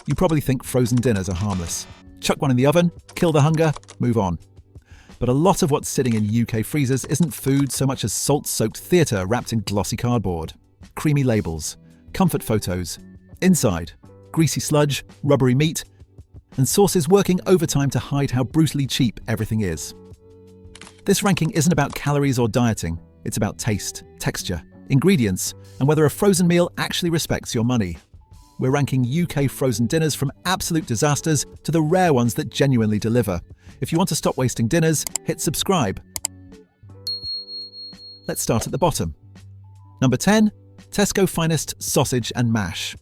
You probably think frozen dinners are harmless. Chuck one in the oven, kill the hunger, move on. But a lot of what's sitting in UK freezers isn't food so much as salt-soaked theatre wrapped in glossy cardboard. Creamy labels, comfort photos, inside, greasy sludge, rubbery meat, and sauces working overtime to hide how brutally cheap everything is. This ranking isn't about calories or dieting, it's about taste, texture, ingredients, and whether a frozen meal actually respects your money. We're ranking UK frozen dinners from absolute disasters to the rare ones that genuinely deliver. If you want to stop wasting dinners, hit subscribe. Let's start at the bottom. Number 10, Tesco Finest Sausage and Mash.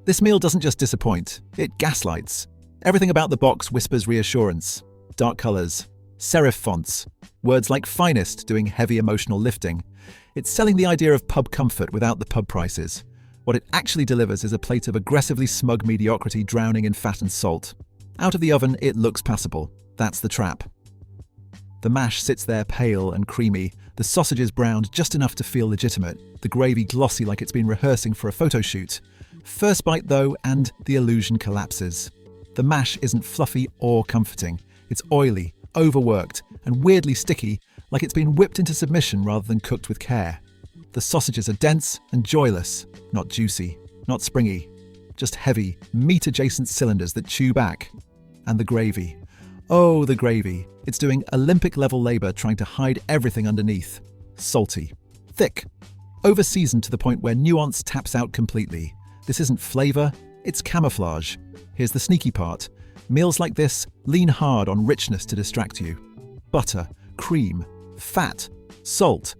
This meal doesn't just disappoint, it gaslights. Everything about the box whispers reassurance. Dark colours, serif fonts, words like finest doing heavy emotional lifting. It's selling the idea of pub comfort without the pub prices. What it actually delivers is a plate of aggressively smug mediocrity drowning in fat and salt. Out of the oven, it looks passable. That's the trap. The mash sits there pale and creamy, the sausages browned just enough to feel legitimate, the gravy glossy like it's been rehearsing for a photo shoot. First bite though, and the illusion collapses. The mash isn't fluffy or comforting. It's oily, overworked, and weirdly sticky, like it's been whipped into submission rather than cooked with care. The sausages are dense and joyless, not juicy, not springy, just heavy, meat-adjacent cylinders that chew back. And the gravy. Oh, the gravy. It's doing Olympic-level labour trying to hide everything underneath. Salty. Thick. Over-seasoned to the point where nuance taps out completely. This isn't flavour, it's camouflage. Here's the sneaky part. Meals like this lean hard on richness to distract you. Butter, cream, fat, salt.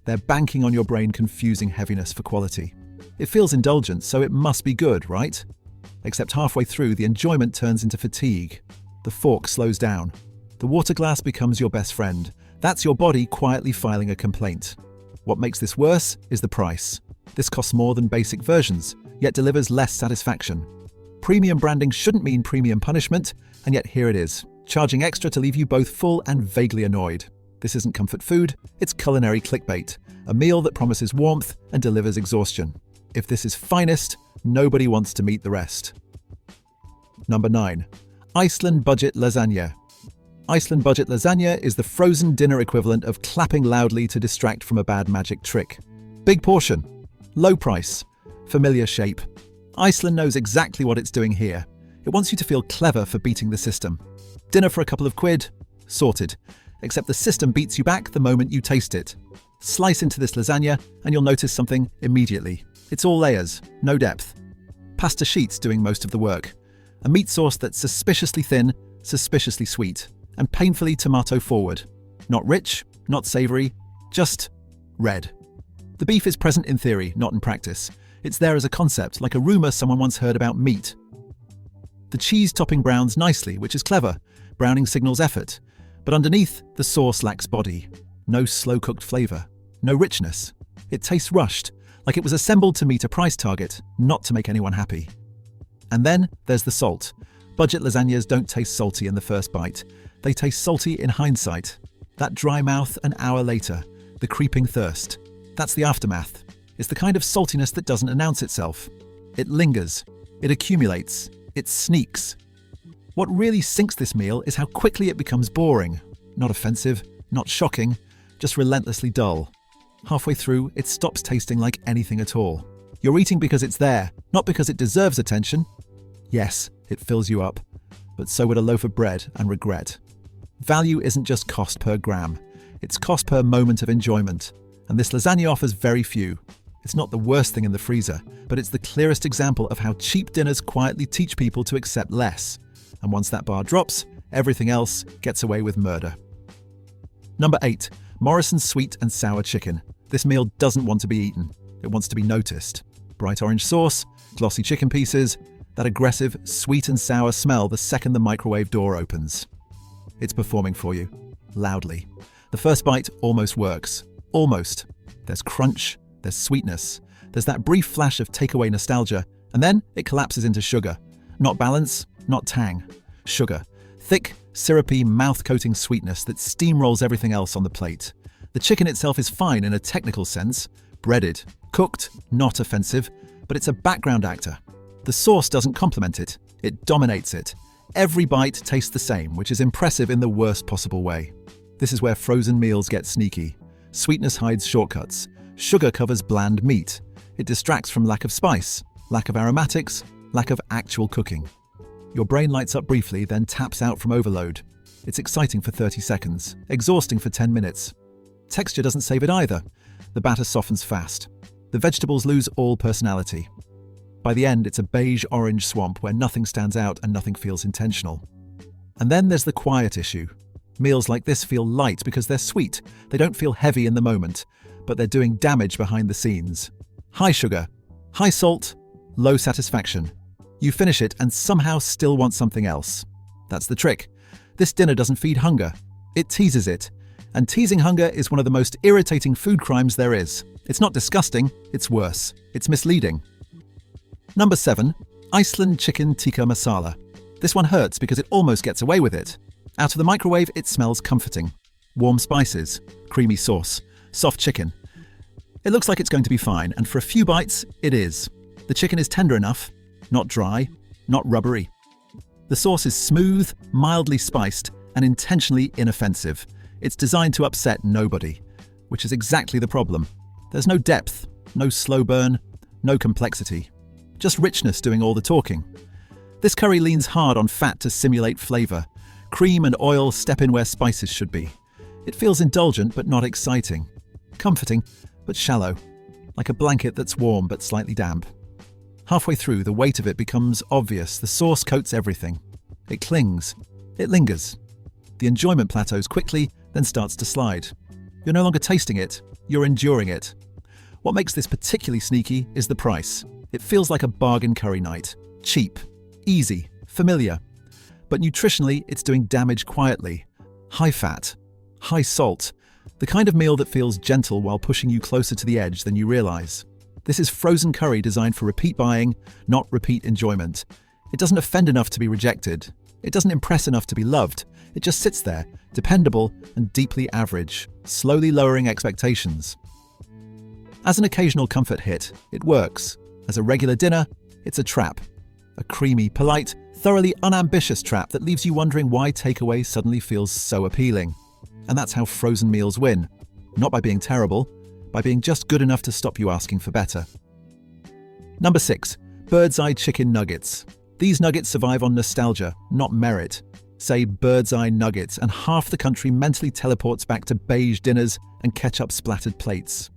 They're banking on your brain confusing heaviness for quality. It feels indulgent, so it must be good, right? Except halfway through, the enjoyment turns into fatigue. The fork slows down. The water glass becomes your best friend. That's your body quietly filing a complaint. What makes this worse is the price. This costs more than basic versions, yet delivers less satisfaction. Premium branding shouldn't mean premium punishment, and yet here it is, charging extra to leave you both full and vaguely annoyed. This isn't comfort food, it's culinary clickbait, a meal that promises warmth and delivers exhaustion. If this is finest, nobody wants to meet the rest. Number 9. Iceland Budget Lasagna. Iceland Budget Lasagna is the frozen dinner equivalent of clapping loudly to distract from a bad magic trick. Big portion, low price, familiar shape. Iceland knows exactly what it's doing here. It wants you to feel clever for beating the system. Dinner for a couple of quid, sorted. Except the system beats you back the moment you taste it. Slice into this lasagna and you'll notice something immediately. It's all layers, no depth. Pasta sheets doing most of the work. A meat sauce that's suspiciously thin, suspiciously sweet, and painfully tomato forward. Not rich, not savoury, just red. The beef is present in theory, not in practice. It's there as a concept, like a rumour someone once heard about meat. The cheese topping browns nicely, which is clever. Browning signals effort. But underneath, the sauce lacks body. No slow-cooked flavour. No richness. It tastes rushed, like it was assembled to meet a price target, not to make anyone happy. And then there's the salt. Budget lasagnas don't taste salty in the first bite. They taste salty in hindsight. That dry mouth an hour later. The creeping thirst. That's the aftermath. It's the kind of saltiness that doesn't announce itself. It lingers. It accumulates. It sneaks. What really sinks this meal is how quickly it becomes boring. Not offensive, not shocking, just relentlessly dull. Halfway through, it stops tasting like anything at all. You're eating because it's there, not because it deserves attention. Yes, it fills you up, but so would a loaf of bread and regret. Value isn't just cost per gram, it's cost per moment of enjoyment, and this lasagna offers very few. It's not the worst thing in the freezer, but it's the clearest example of how cheap dinners quietly teach people to accept less. And once that bar drops, everything else gets away with murder. Number 8. Morrison's Sweet and Sour Chicken. This meal doesn't want to be eaten. It wants to be noticed. Bright orange sauce, glossy chicken pieces, that aggressive sweet and sour smell the second the microwave door opens. It's performing for you, loudly. The first bite almost works. Almost. There's crunch, there's sweetness, there's that brief flash of takeaway nostalgia, and then it collapses into sugar. Not balance, not tang. Sugar. Thick, syrupy, mouth-coating sweetness that steamrolls everything else on the plate. The chicken itself is fine in a technical sense. Breaded, cooked, not offensive, but it's a background actor. The sauce doesn't complement it, it dominates it. Every bite tastes the same, which is impressive in the worst possible way. This is where frozen meals get sneaky. Sweetness hides shortcuts. Sugar covers bland meat. It distracts from lack of spice, lack of aromatics, lack of actual cooking. Your brain lights up briefly, then taps out from overload. It's exciting for 30 seconds, exhausting for 10 minutes. Texture doesn't save it either. The batter softens fast. The vegetables lose all personality. By the end, it's a beige-orange swamp where nothing stands out and nothing feels intentional. And then there's the quiet issue. Meals like this feel light because they're sweet. They don't feel heavy in the moment, but they're doing damage behind the scenes. High sugar, high salt, low satisfaction. You finish it and somehow still want something else. That's the trick. This dinner doesn't feed hunger. It teases it. And teasing hunger is one of the most irritating food crimes there is. It's not disgusting, it's worse. It's misleading. Number 7. Iceland Chicken Tikka Masala. This one hurts because it almost gets away with it. Out of the microwave, it smells comforting. Warm spices, creamy sauce, soft chicken. It looks like it's going to be fine, and for a few bites, it is. The chicken is tender enough, not dry, not rubbery. The sauce is smooth, mildly spiced, and intentionally inoffensive. It's designed to upset nobody, which is exactly the problem. There's no depth, no slow burn, no complexity. Just richness doing all the talking. This curry leans hard on fat to simulate flavor. Cream and oil step in where spices should be. It feels indulgent but not exciting. Comforting but shallow. Like a blanket that's warm but slightly damp. Halfway through, the weight of it becomes obvious. The sauce coats everything. It clings. It lingers. The enjoyment plateaus quickly, then starts to slide. You're no longer tasting it, you're enduring it. What makes this particularly sneaky is the price. It feels like a bargain curry night. Cheap, easy, familiar. But nutritionally, it's doing damage quietly. High fat, high salt. The kind of meal that feels gentle while pushing you closer to the edge than you realize. This is frozen curry designed for repeat buying, not repeat enjoyment. It doesn't offend enough to be rejected. It doesn't impress enough to be loved. It just sits there, dependable and deeply average, slowly lowering expectations. As an occasional comfort hit, it works. As a regular dinner, it's a trap. A creamy, polite, thoroughly unambitious trap that leaves you wondering why takeaway suddenly feels so appealing. And that's how frozen meals win. Not by being terrible, by being just good enough to stop you asking for better. Number 6. Bird's Eye Chicken Nuggets. These nuggets survive on nostalgia, not merit. Say Bird's Eye Nuggets and half the country mentally teleports back to beige dinners and ketchup-splattered plates.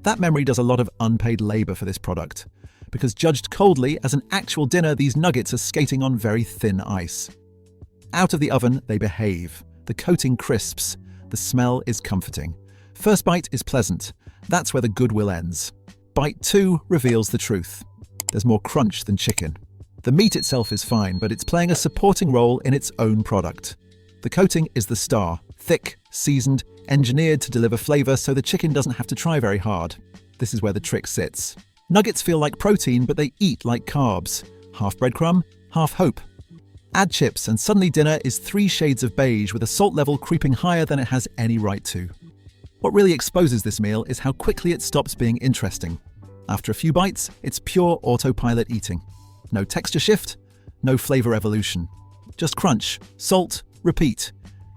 That memory does a lot of unpaid labor for this product. Because judged coldly as an actual dinner, these nuggets are skating on very thin ice. Out of the oven, they behave. The coating crisps. The smell is comforting. First bite is pleasant. That's where the goodwill ends. Bite 2 reveals the truth. There's more crunch than chicken. The meat itself is fine, but it's playing a supporting role in its own product. The coating is the star. Thick, seasoned, engineered to deliver flavor so the chicken doesn't have to try very hard. This is where the trick sits. Nuggets feel like protein, but they eat like carbs. Half breadcrumb, half hope. Add chips and suddenly dinner is 3 shades of beige with a salt level creeping higher than it has any right to. What really exposes this meal is how quickly it stops being interesting. After a few bites, it's pure autopilot eating. No texture shift, no flavor evolution. Just crunch, salt, repeat.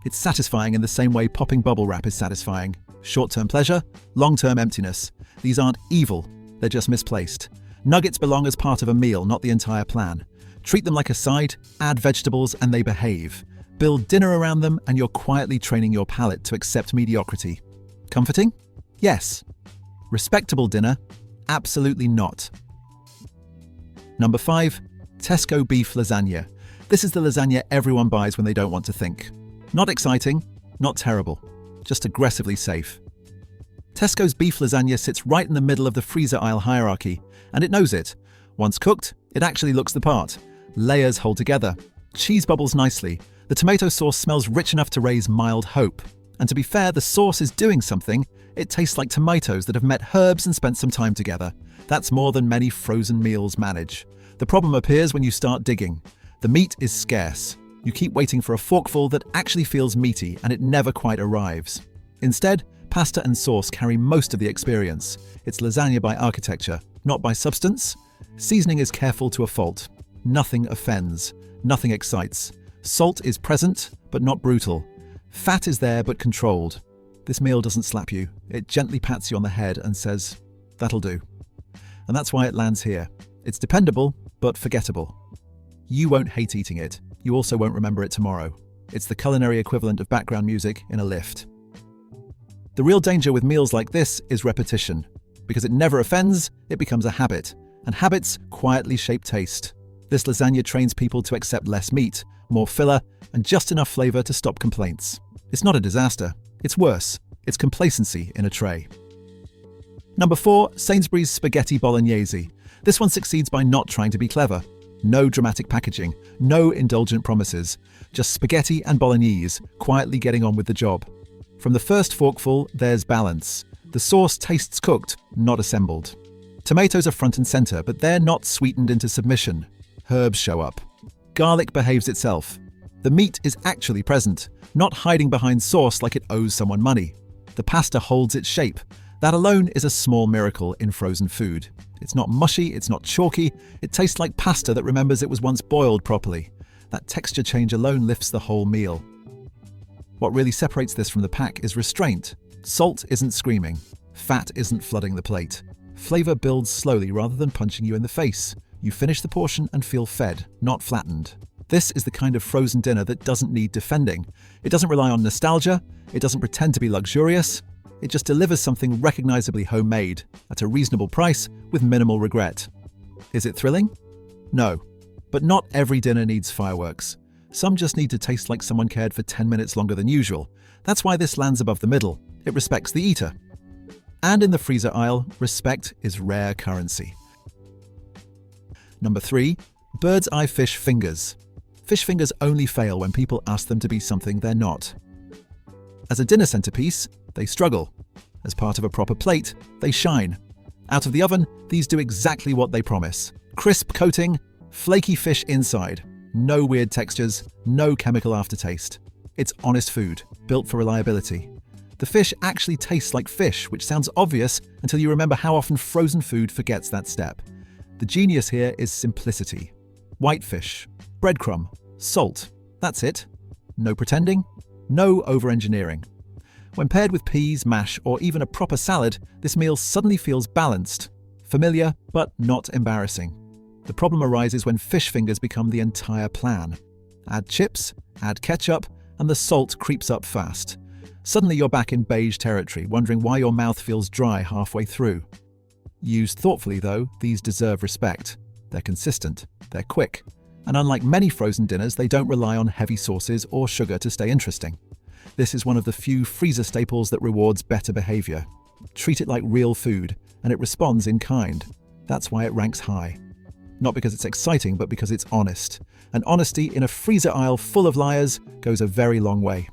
It's satisfying in the same way popping bubble wrap is satisfying. Short-term pleasure, long-term emptiness. These aren't evil. They're just misplaced. Nuggets belong as part of a meal, not the entire plan. Treat them like a side, add vegetables, and they behave. Build dinner around them, and you're quietly training your palate to accept mediocrity. Comforting? Yes. Respectable dinner? Absolutely not. Number 5. Tesco Beef Lasagna. This is the lasagna everyone buys when they don't want to think. Not exciting, not terrible, just aggressively safe. Tesco's beef lasagna sits right in the middle of the freezer aisle hierarchy, and it knows it. Once cooked, it actually looks the part. Layers hold together. Cheese bubbles nicely. The tomato sauce smells rich enough to raise mild hope. And to be fair, the sauce is doing something. It tastes like tomatoes that have met herbs and spent some time together. That's more than many frozen meals manage. The problem appears when you start digging. The meat is scarce. You keep waiting for a forkful that actually feels meaty, and it never quite arrives. Instead, pasta and sauce carry most of the experience. It's lasagna by architecture, not by substance. Seasoning is careful to a fault. Nothing offends. Nothing excites. Salt is present, but not brutal. Fat is there, but controlled. This meal doesn't slap you. It gently pats you on the head and says, "That'll do." And that's why it lands here. It's dependable, but forgettable. You won't hate eating it. You also won't remember it tomorrow. It's the culinary equivalent of background music in a lift. The real danger with meals like this is repetition. Because it never offends, it becomes a habit. And habits quietly shape taste. This lasagna trains people to accept less meat, more filler, and just enough flavor to stop complaints. It's not a disaster. It's worse. It's complacency in a tray. Number 4, Sainsbury's Spaghetti Bolognese. This one succeeds by not trying to be clever. No dramatic packaging, no indulgent promises. Just spaghetti and bolognese, quietly getting on with the job. From the first forkful, there's balance. The sauce tastes cooked, not assembled. Tomatoes are front and center, but they're not sweetened into submission. Herbs show up. Garlic behaves itself. The meat is actually present, not hiding behind sauce like it owes someone money. The pasta holds its shape. That alone is a small miracle in frozen food. It's not mushy, it's not chalky, it tastes like pasta that remembers it was once boiled properly. That texture change alone lifts the whole meal. What really separates this from the pack is restraint. Salt isn't screaming. Fat isn't flooding the plate. Flavor builds slowly rather than punching you in the face. You finish the portion and feel fed, not flattened. This is the kind of frozen dinner that doesn't need defending. It doesn't rely on nostalgia. It doesn't pretend to be luxurious. It just delivers something recognizably homemade, at a reasonable price, with minimal regret. Is it thrilling? No. But not every dinner needs fireworks. Some just need to taste like someone cared for 10 minutes longer than usual. That's why this lands above the middle. It respects the eater. And in the freezer aisle, respect is rare currency. Number 3, bird's eye fish fingers. Fish fingers only fail when people ask them to be something they're not. As a dinner centerpiece, they struggle. As part of a proper plate, they shine. Out of the oven, these do exactly what they promise. Crisp coating, flaky fish inside. No weird textures, no chemical aftertaste. It's honest food, built for reliability. The fish actually tastes like fish, which sounds obvious until you remember how often frozen food forgets that step. The genius here is simplicity. Whitefish, breadcrumb, salt. That's it. No pretending, no over-engineering. When paired with peas, mash, or even a proper salad, this meal suddenly feels balanced, familiar, but not embarrassing. The problem arises when fish fingers become the entire plan. Add chips, add ketchup, and the salt creeps up fast. Suddenly you're back in beige territory, wondering why your mouth feels dry halfway through. Used thoughtfully, though, these deserve respect. They're consistent, they're quick, and unlike many frozen dinners, they don't rely on heavy sauces or sugar to stay interesting. This is one of the few freezer staples that rewards better behavior. Treat it like real food, and it responds in kind. That's why it ranks high. Not because it's exciting, but because it's honest. And honesty in a freezer aisle full of liars goes a very long way.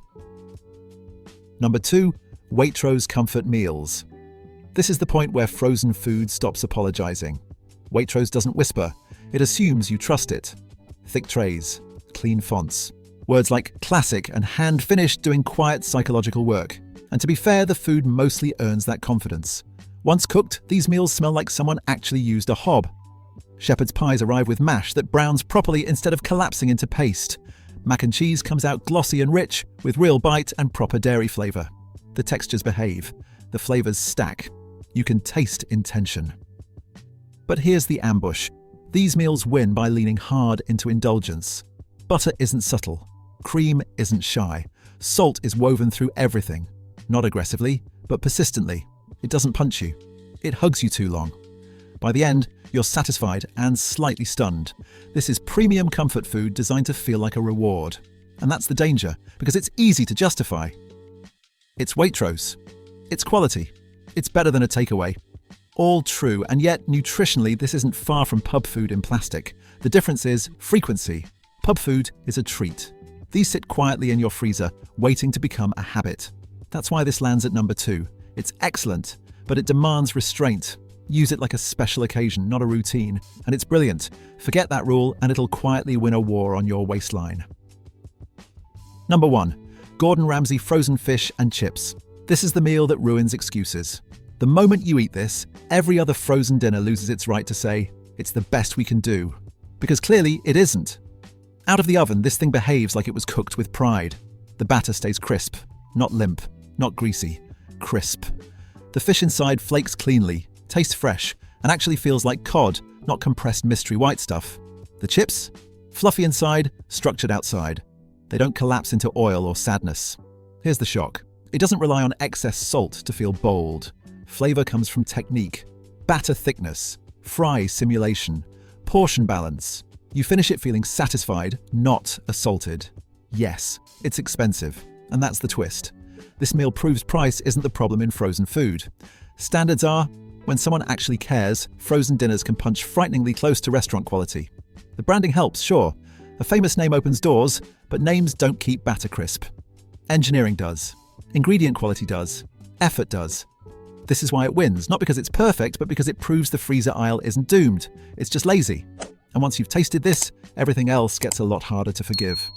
Number 2, Waitrose Comfort Meals. This is the point where frozen food stops apologizing. Waitrose doesn't whisper. It assumes you trust it. Thick trays, clean fonts. Words like classic and hand-finished doing quiet psychological work. And to be fair, the food mostly earns that confidence. Once cooked, these meals smell like someone actually used a hob. Shepherd's pies arrive with mash that browns properly instead of collapsing into paste. Mac and cheese comes out glossy and rich, with real bite and proper dairy flavor. The textures behave. The flavors stack. You can taste intention. But here's the ambush. These meals win by leaning hard into indulgence. Butter isn't subtle. Cream isn't shy. Salt is woven through everything. Not aggressively, but persistently. It doesn't punch you. It hugs you too long. By the end, you're satisfied and slightly stunned. This is premium comfort food designed to feel like a reward. And that's the danger, because it's easy to justify. It's Waitrose. It's quality. It's better than a takeaway. All true, and yet nutritionally this isn't far from pub food in plastic. The difference is frequency. Pub food is a treat. These sit quietly in your freezer, waiting to become a habit. That's why this lands at number 2. It's excellent, but it demands restraint. Use it like a special occasion, not a routine. And it's brilliant. Forget that rule and it'll quietly win a war on your waistline. Number 1. Gordon Ramsay frozen fish and chips. This is the meal that ruins excuses. The moment you eat this, every other frozen dinner loses its right to say, it's the best we can do. Because clearly it isn't. Out of the oven, this thing behaves like it was cooked with pride. The batter stays crisp, not limp, not greasy, crisp. The fish inside flakes cleanly, tastes fresh, and actually feels like cod, not compressed mystery white stuff. The chips? Fluffy inside, structured outside. They don't collapse into oil or sadness. Here's the shock. It doesn't rely on excess salt to feel bold. Flavor comes from technique, batter thickness, fry simulation, portion balance. You finish it feeling satisfied, not assaulted. Yes, it's expensive, and that's the twist. This meal proves price isn't the problem in frozen food. Standards are, when someone actually cares, frozen dinners can punch frighteningly close to restaurant quality. The branding helps, sure. A famous name opens doors, but names don't keep batter crisp. Engineering does. Ingredient quality does. Effort does. This is why it wins, not because it's perfect, but because it proves the freezer aisle isn't doomed. It's just lazy. And once you've tasted this, everything else gets a lot harder to forgive.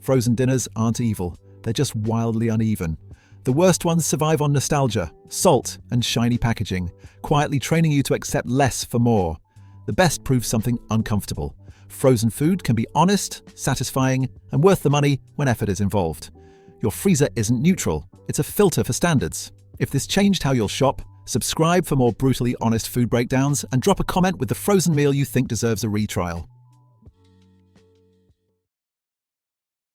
Frozen dinners aren't evil. They're just wildly uneven. The worst ones survive on nostalgia, salt, and shiny packaging, quietly training you to accept less for more. The best proves something uncomfortable. Frozen food can be honest, satisfying, and worth the money when effort is involved. Your freezer isn't neutral. It's a filter for standards. If this changed how you'll shop, subscribe for more brutally honest food breakdowns and drop a comment with the frozen meal you think deserves a retrial.